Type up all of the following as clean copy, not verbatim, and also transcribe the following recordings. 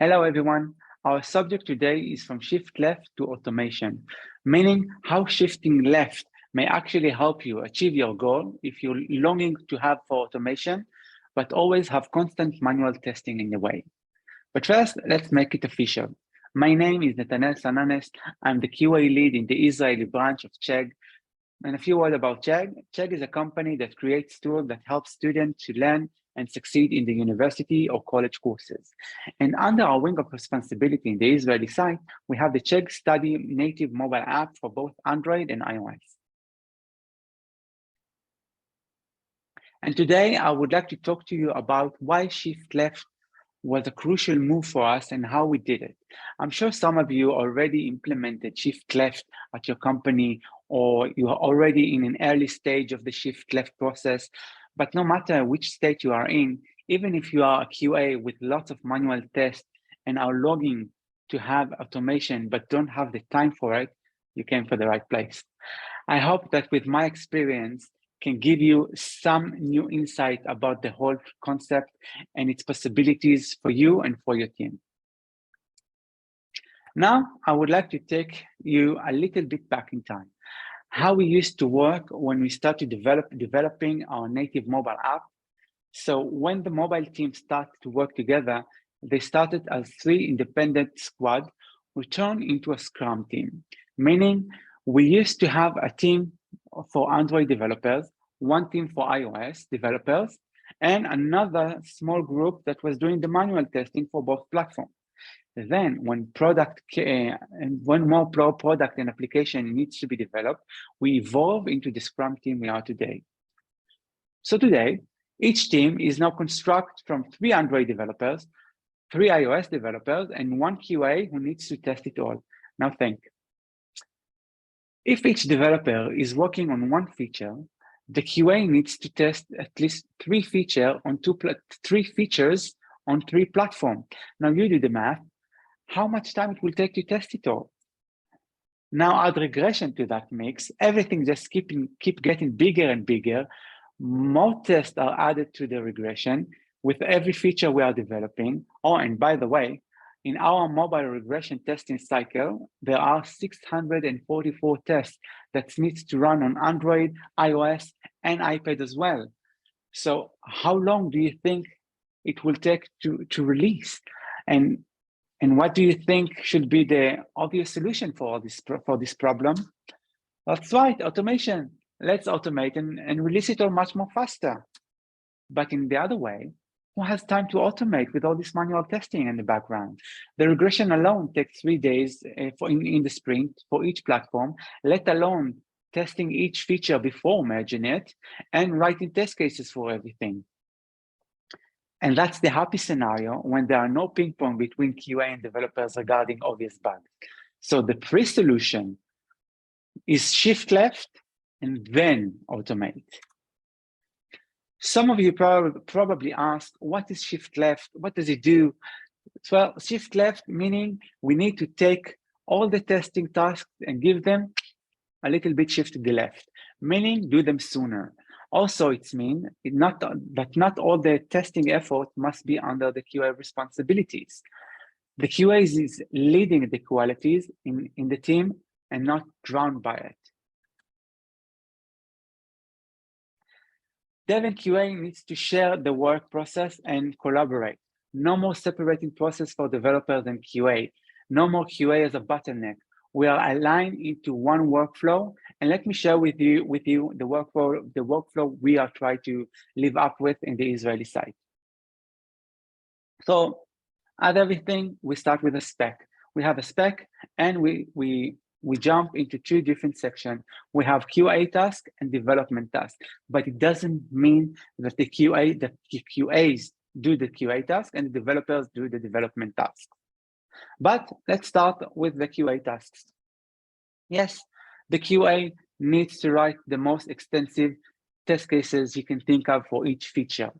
Hello, everyone. Our subject today is from shift left to automation, meaning how shifting left may actually help you achieve your goal if you're longing to have for automation, but always have constant manual testing in the way. But first, let's make it official. My name is Netanel. I'm the QA lead in the Israeli branch of Chegg. And a few words about Chegg. Chegg is a company that creates tools that help students to learn and succeed in the university or college courses. And under our wing of responsibility in the Israeli side, we have the Chegg Study native mobile app for both Android and iOS. And today I would like to talk to you about why shift left was a crucial move for us and how we did it. I'm sure some of you already implemented shift left at your company, or you are already in an early stage of the shift left process. But no matter which state you are in, even if you are a QA with lots of manual tests and are longing to have automation but don't have the time for it, you came for the right place. I hope that with my experience can give you some new insight about the whole concept and its possibilities for you and for your team. Now, I would like to take you a little bit back in time. How we used to work when we started developing our native mobile app. So when the mobile team started to work together, they started as 3 independent squads who turned into a Scrum team, meaning we used to have a team for Android developers, one team for iOS developers, and another small group that was doing the manual testing for both platforms. Then when more product and application needs to be developed, we evolve into the Scrum team we are today. So today, each team is now constructed from 3 Android developers, 3 iOS developers, and 1 QA who needs to test it all. Now think. If each developer is working on one feature, the QA needs to test at least 3 features on 3 platforms. Now you do the math. How much time it will take to test it all? Now add regression to that mix. Everything just keep getting bigger and bigger. More tests are added to the regression with every feature we are developing. Oh, and by the way, in our mobile regression testing cycle, there are 644 tests that needs to run on Android, iOS, and iPad as well. So how long do you think it will take to release? And what do you think should be the obvious solution for this problem? That's right, automation. Let's automate and release it all much more faster. But in the other way, who has time to automate with all this manual testing in the background? The regression alone takes 3 days in the sprint for each platform, let alone testing each feature before merging it and writing test cases for everything. And that's the happy scenario when there are no ping pong between QA and developers regarding obvious bugs. So the pre-solution is shift left and then automate. Some of you probably ask, what is shift left? What does it do? Well, shift left meaning we need to take all the testing tasks and give them a little bit shift to the left, meaning do them sooner. Also, it means that not all the testing effort must be under the QA responsibilities. The QA is leading the qualities in the team and not drowned by it. Dev and QA needs to share the work process and collaborate. No more separating process for developers and QA. No more QA as a bottleneck. We are aligned into one workflow. And let me share with you the workflow we are trying to live up with in the Israeli side. So at everything, we start with a spec. We have a spec and we jump into 2 different sections. We have QA task and development task, but it doesn't mean that the QAs do the QA task and the developers do the development task. But let's start with the QA tasks. Yes, the QA needs to write the most extensive test cases you can think of for each feature.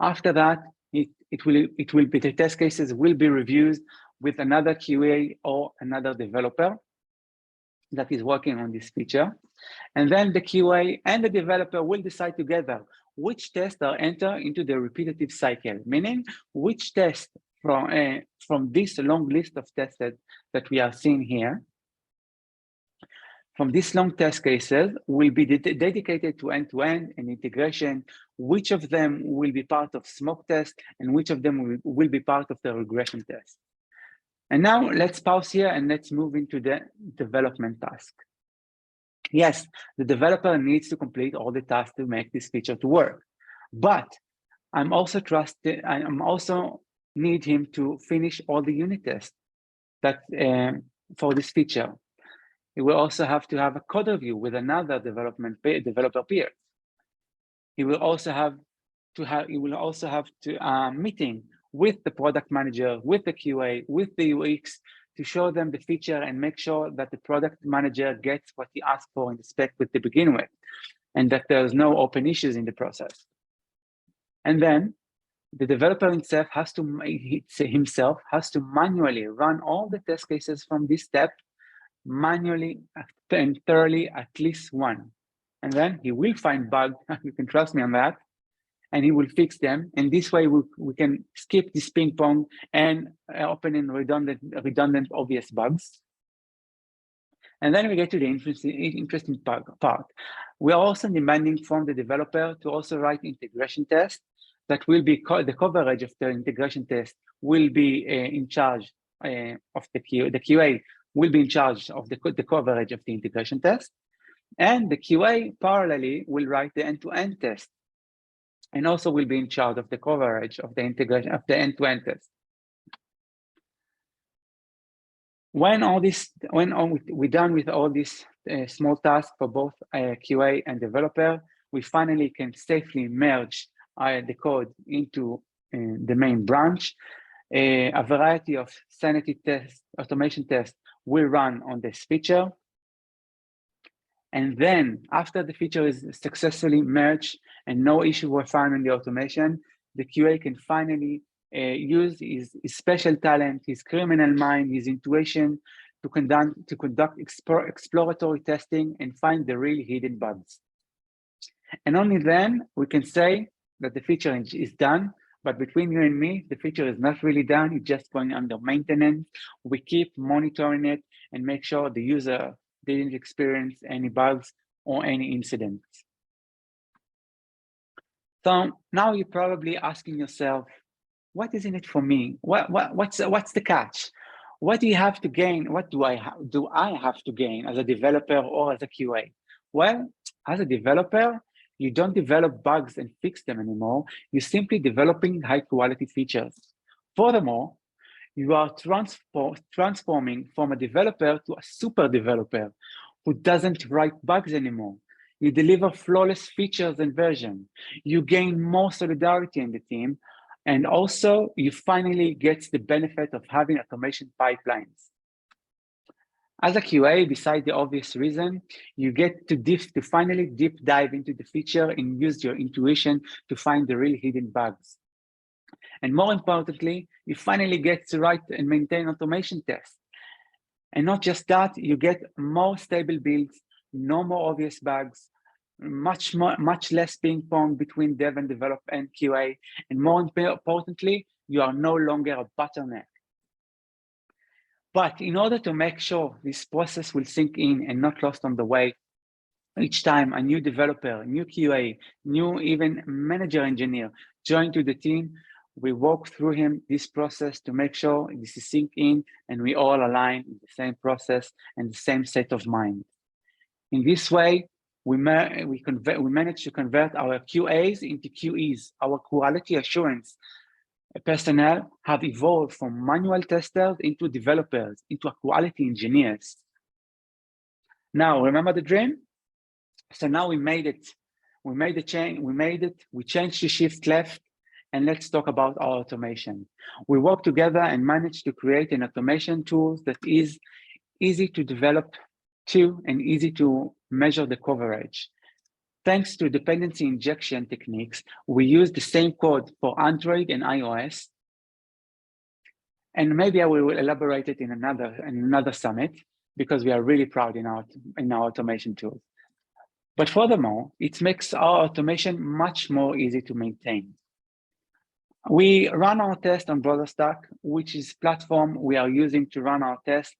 After that, the test cases will be reviewed with another QA or another developer that is working on this feature. And then the QA and the developer will decide together which tests are entered into the repetitive cycle, meaning which tests from this long list of tests that we are seeing here. From these long test cases will be dedicated to end-to-end and integration, which of them will be part of smoke test and which of them will be part of the regression test. And now let's pause here and let's move into the development task. Yes, the developer needs to complete all the tasks to make this feature to work, but I'm also need him to finish all the unit tests that for this feature. He will also have to have a code review with another developer peer. He will also have to meeting with the product manager, with the QA, with the UX to show them the feature and make sure that the product manager gets what he asked for in the spec to begin with, and that there's no open issues in the process. And then the developer himself has to manually run all the test cases from this step manually and thoroughly at least one. And then he will find bugs, you can trust me on that, and he will fix them. And this way we can skip this ping pong and open in redundant obvious bugs. And then we get to the interesting part. We are also demanding from the developer to also write integration tests that will be the coverage of the integration test will be in charge of the QA will be in charge of the coverage of the integration test, and the QA parallelly will write the end-to-end test, and also will be in charge of the coverage of the integration of the end-to-end test. When we're done with all these small tasks for both QA and developer, we finally can safely merge the code into the main branch. A variety of sanity tests, automation tests will run on this feature. And then after the feature is successfully merged and no issue were found in the automation, the QA can finally use his special talent, his criminal mind, his intuition to conduct exploratory testing and find the really hidden bugs. And only then we can say that the feature is done. But between you and me, the feature is not really done. It's just going under maintenance. We keep monitoring it and make sure the user didn't experience any bugs or any incidents. So now you're probably asking yourself, what is in it for me? What's the catch? What do you have to gain? What do I have to gain as a developer or as a QA? Well, as a developer, you don't develop bugs and fix them anymore. You're simply developing high quality features. Furthermore, you are transforming from a developer to a super developer who doesn't write bugs anymore. You deliver flawless features and version. You gain more solidarity in the team. And also you finally get the benefit of having automation pipelines. As a QA, besides the obvious reason, you get to finally deep dive into the feature and use your intuition to find the really hidden bugs. And more importantly, you finally get to write and maintain automation tests. And not just that, you get more stable builds, no more obvious bugs, much less ping pong between dev and develop and QA. And more importantly, you are no longer a bottleneck. But in order to make sure this process will sink in and not lost on the way, each time a new developer, new QA, new even manager engineer join to the team, we walk through this process to make sure this is sink in and we all align in the same process and the same state of mind. In this way, we manage to convert our QAs into QEs. Our quality assurance personnel have evolved from manual testers into developers, into quality engineers. Now, remember the dream? So now we made it. We made the change. We made it. We changed to shift left. And let's talk about our automation. We worked together and managed to create an automation tool that is easy to develop to and easy to measure the coverage. Thanks to dependency injection techniques, we use the same code for Android and iOS. And maybe I will elaborate it in another summit because we are really proud in our automation tools. But furthermore, it makes our automation much more easy to maintain. We run our test on BrowserStack, which is platform we are using to run our test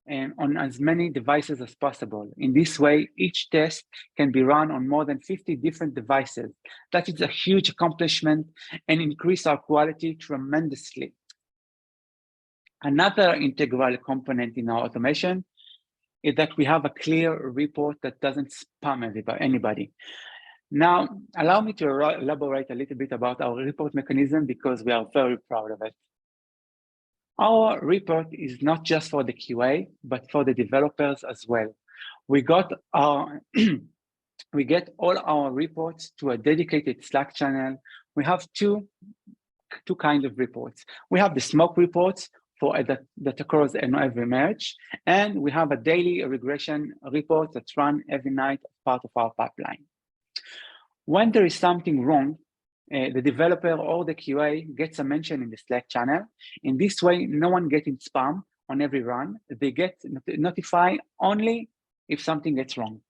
and on as many devices as possible. In this way, each test can be run on more than 50 different devices. That is a huge accomplishment and increase our quality tremendously. Another integral component in our automation is that we have a clear report that doesn't spam anybody. Now, allow me to elaborate a little bit about our report mechanism because we are very proud of it. Our report is not just for the QA, but for the developers as well. We get all our reports to a dedicated Slack channel. We have two kinds of reports. We have the smoke reports that occurs in every merge, and we have a daily regression report that's run every night as part of our pipeline. When there is something wrong, the developer or the QA gets a mention in the Slack channel. In this way, no one getting spam on every run. They get notified only if something gets wrong.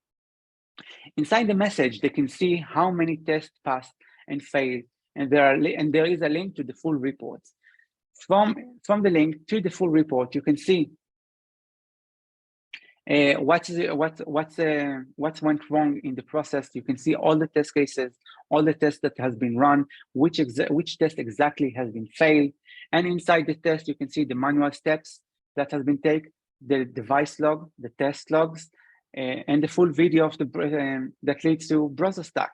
Inside the message, they can see how many tests passed and failed, and there is a link to the full report. From the link to the full report, you can see what went wrong in the process. You can see all the test cases, all the tests that has been run, which test exactly has been failed. And inside the test, you can see the manual steps that has been taken, the device log, the test logs, and the full video of that leads to BrowserStack.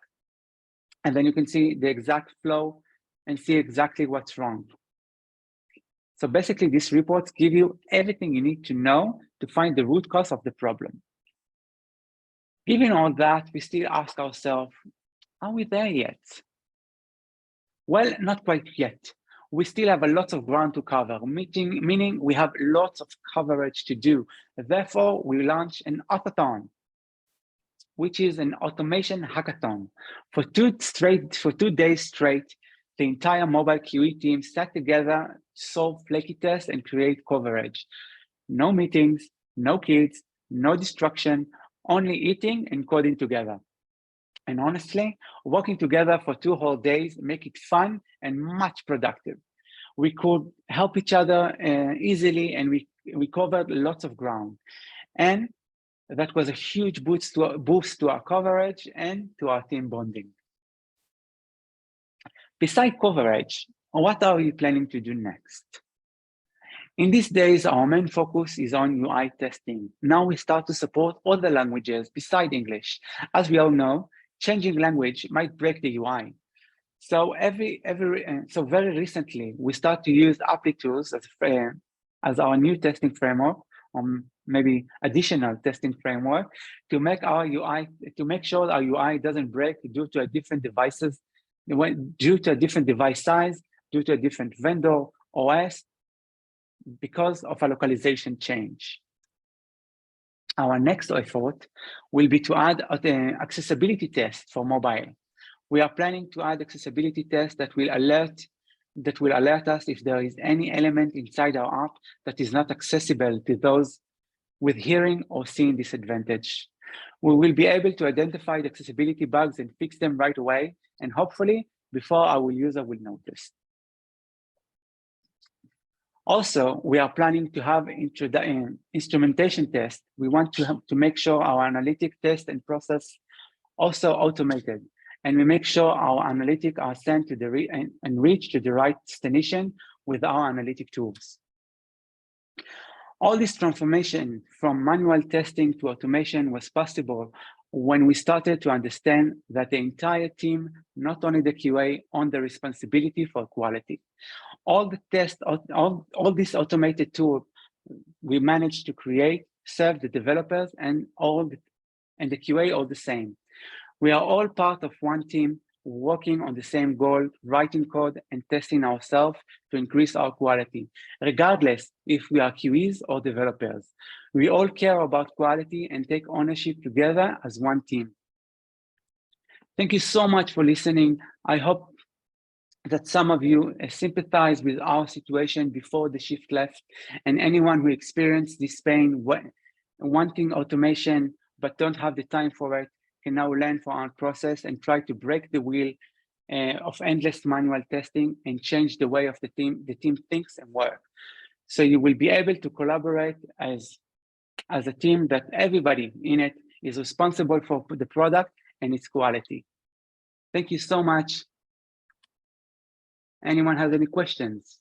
And then you can see the exact flow and see exactly what's wrong. So basically, these reports give you everything you need to know to find the root cause of the problem. Given all that, we still ask ourselves, are we there yet? Well, not quite yet. We still have a lot of ground to cover, meaning we have lots of coverage to do. Therefore, we launch an hackathon, which is an automation hackathon. For 2 days straight, the entire mobile QE team sat together to solve flaky tests and create coverage. No meetings, no kids, no distraction, only eating and coding together. And honestly, working together for 2 whole days make it fun and much productive. We could help each other easily, and we covered lots of ground. And that was a huge boost to our coverage and to our team bonding. Besides coverage, what are we planning to do next? In these days, our main focus is on UI testing. Now we start to support other languages beside English. As we all know, changing language might break the UI. So very recently, we start to use ApplyTools as our new testing framework, or maybe additional testing framework, to make sure our UI doesn't break due to a different devices, due to a different device size, due to a different vendor OS, because of a localization change. Our next effort will be to add an accessibility test for mobile. We are planning to add accessibility tests that will alert us if there is any element inside our app that is not accessible to those with hearing or seeing disadvantage. We will be able to identify the accessibility bugs and fix them right away, and hopefully before our user will notice. Also, we are planning to have instrumentation tests. We want to make sure our analytic test and process also automated, and we make sure our analytics are sent to and reach to the right destination with our analytic tools. All this transformation from manual testing to automation was possible when we started to understand that the entire team, not only the QA, own the responsibility for quality. All the tests, all these automated tools we managed to create serve the developers and the QA all the same. We are all part of one team working on the same goal, writing code and testing ourselves to increase our quality, regardless if we are QEs or developers. We all care about quality and take ownership together as one team. Thank you so much for listening. I hope that some of you sympathize with our situation before the shift left, and anyone who experienced this pain, wanting automation but don't have the time for it, can now learn from our process and try to break the wheel of endless manual testing and change the way of the team thinks and work. So you will be able to collaborate as a team that everybody in it is responsible for the product and its quality. Thank you so much. Anyone has any questions?